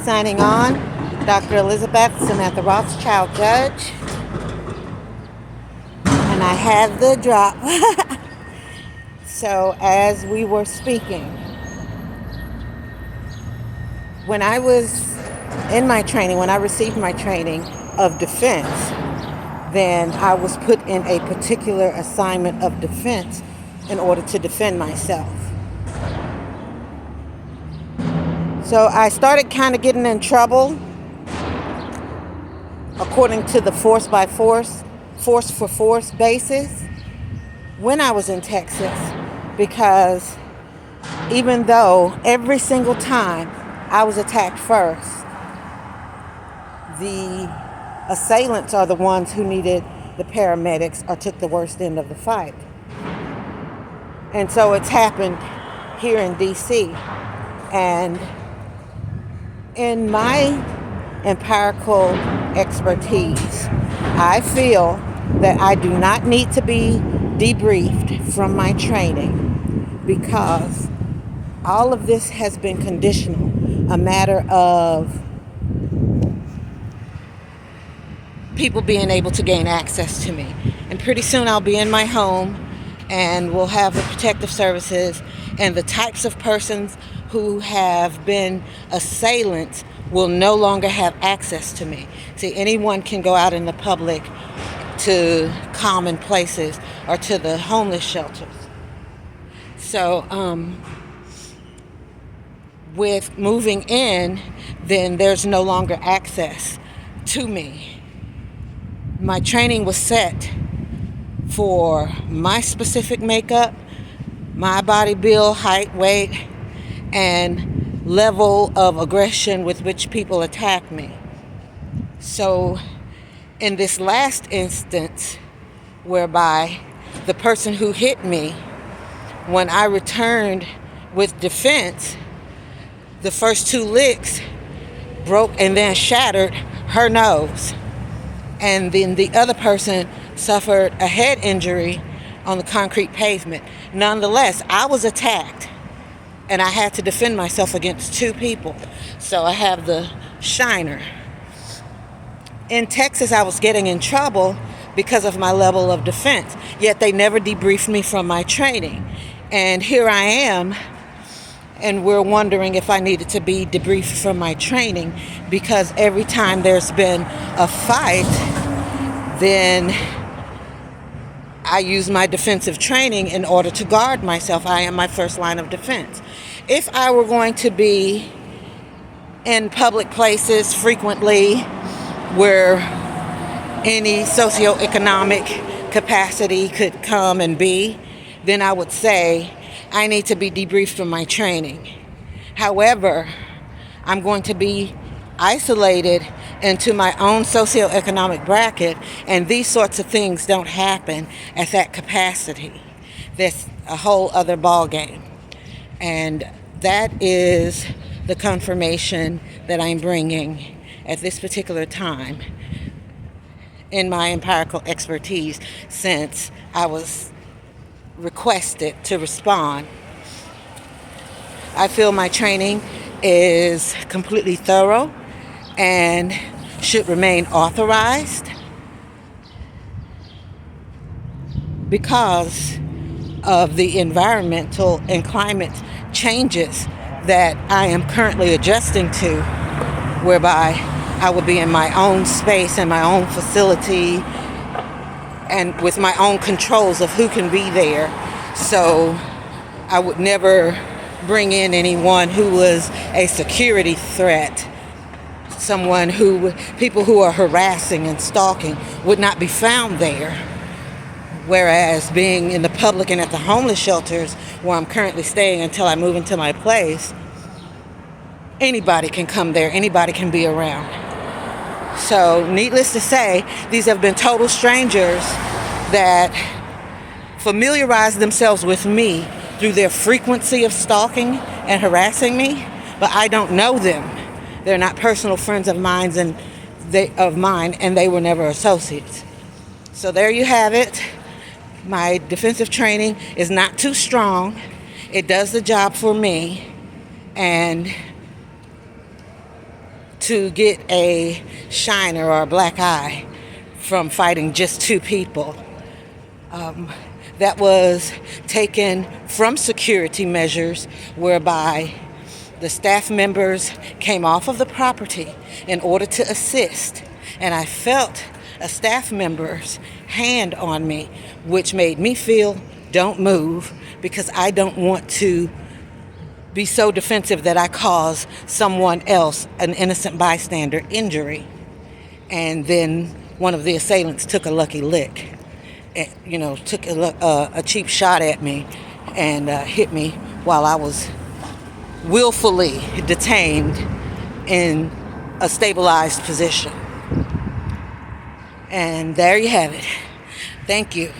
Signing on, Dr. Elizabeth Samantha Rothschild, Judge. And I have the drop. So, as we were speaking, when I was in my training, when I received my training of defense, then I was put in a particular assignment of defense in order to defend myself. So I started kind of getting in trouble according to the force for force basis when I was in Texas, because even though every single time I was attacked first, the assailants are the ones who needed the paramedics or took the worst end of the fight. And so it's happened here in DC. And in my empirical expertise, I feel that I do not need to be debriefed from my training, because all of this has been conditional, a matter of people being able to gain access to me. And pretty soon I'll be in my home and we'll have the protective services, and the types of persons who have been assailants will no longer have access to me. See, anyone can go out in the public to common places or to the homeless shelters. So with moving in, then there's no longer access to me. My training was set for my specific makeup, my body build, height, weight, and level of aggression with which people attack me. So in this last instance, whereby the person who hit me, when I returned with defense, the first two licks broke and then shattered her nose. And then the other person suffered a head injury on the concrete pavement. Nonetheless, I was attacked, and I had to defend myself against two people. So I have the shiner. In Texas, I was getting in trouble because of my level of defense, yet they never debriefed me from my training. And here I am, and we're wondering if I needed to be debriefed from my training, because every time there's been a fight, then I use my defensive training in order to guard myself. I am my first line of defense. If I were going to be in public places frequently where any socioeconomic capacity could come and be, then I would say I need to be debriefed from my training. However, I'm going to be isolated into my own socioeconomic bracket, and these sorts of things don't happen at that capacity. That's a whole other ball game. And that is the confirmation that I'm bringing at this particular time in my empirical expertise, since I was requested to respond. I feel my training is completely thorough and should remain authorized, because of the environmental and climate changes that I am currently adjusting to, whereby I will be in my own space and my own facility and with my own controls of who can be there. So I would never bring in anyone who was a security threat. People who are harassing and stalking would not be found there. Whereas being in the public and at the homeless shelters where I'm currently staying until I move into my place, anybody can come there, anybody can be around. So needless to say, these have been total strangers that familiarize themselves with me through their frequency of stalking and harassing me, but I don't know them. They're not personal friends of mine, and they were never associates. So there you have it. My defensive training is not too strong. It does the job for me, and to get a shiner or a black eye from fighting just two people. That was taken from security measures whereby the staff members came off of the property in order to assist. And I felt a staff member's hand on me, which made me feel, don't move, because I don't want to be so defensive that I cause someone else, an innocent bystander, injury. And then one of the assailants took a lucky lick, took a cheap shot at me and hit me while I was willfully detained in a stabilized position. And there you have it. Thank you.